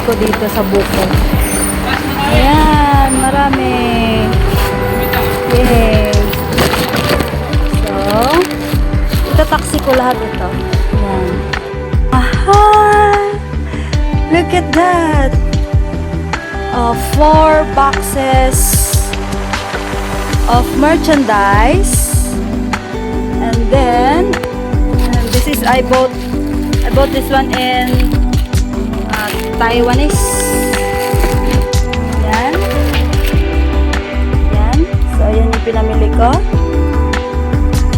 ko dito sa buko. Ayan, marami. Yes. So, itataksi ko lahat ito. Ayan. Aha! Look at that! 4 boxes of merchandise. And then, this is, I bought this one in Taiwanese. Yan. Yan. So, yan yung pinamili ko.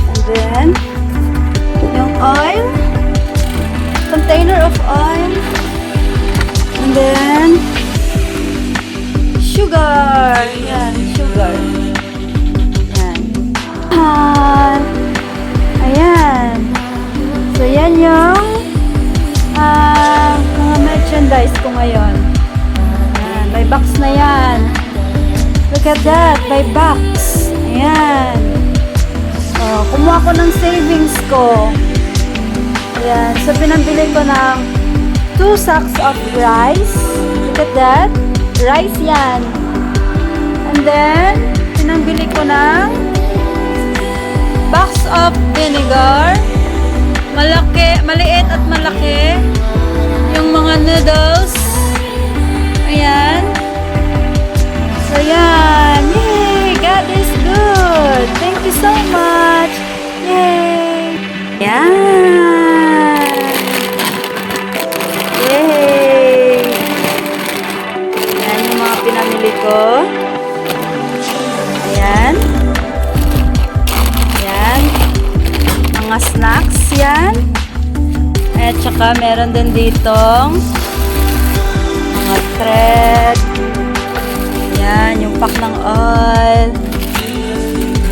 And then, yung oil. Container of oil. And then, sugar. Yan, sugar. Yan. Ayan. So, yan yung mga merchandise ko ngayon. Ayan, by box na yan. Look at that, by box. Ayan. Oh, kumuha ko ng savings ko. Ayan, so pinambili ko ng 2 sacks of rice. Look at that. Rice yan. And then, pinambili ko ng box of vinegar. Malaki, maliit at malaki. Yung mga noodles. Ayan. So, yan. Yay! God is good. Thank you so much. Yay! Yan. Yay! Yan yung mga pinamili ko. Ayan. Ayan. Mga snacks yan. At saka meron din ditong mga thread. Yan, yung pack ng oil.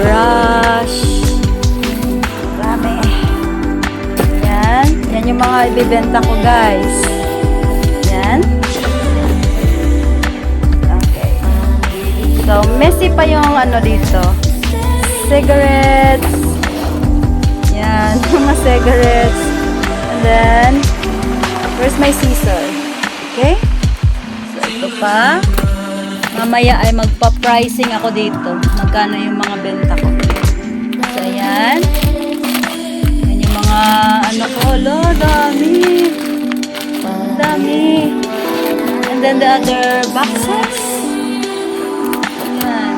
Brush. Marami. Yan. Yan yung mga ibibenta ko, guys. Yan. Okay. So, messy pa yung ano dito. Cigarettes. Yan, mga cigarettes. And then, where's my scissor? Okay? So, ito pa. Mamaya ay magpa-pricing ako dito. Magkano yung mga benta ko. So, ayan. Yan yung mga ano ko. Hala, dami. Dami. And then the other boxes. Ayan.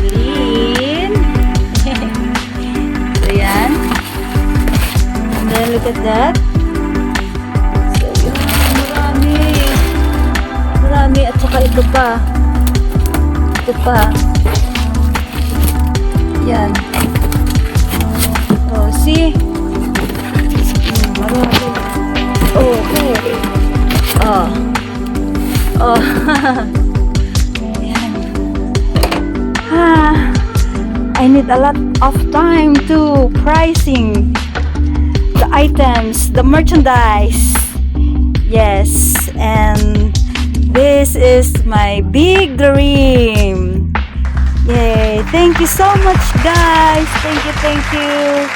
Green. Green. So, yan. And then, look at that. So, yun. Marami. Marami. At saka ito pa. Ito pa. Yan. Oh, see? Marami. Oh, okay. Oh. Oh. I need a lot of time to pricing the items, the merchandise. Yes, and this is my big dream. Yay! Thank you so much, guys. Thank you, thank you.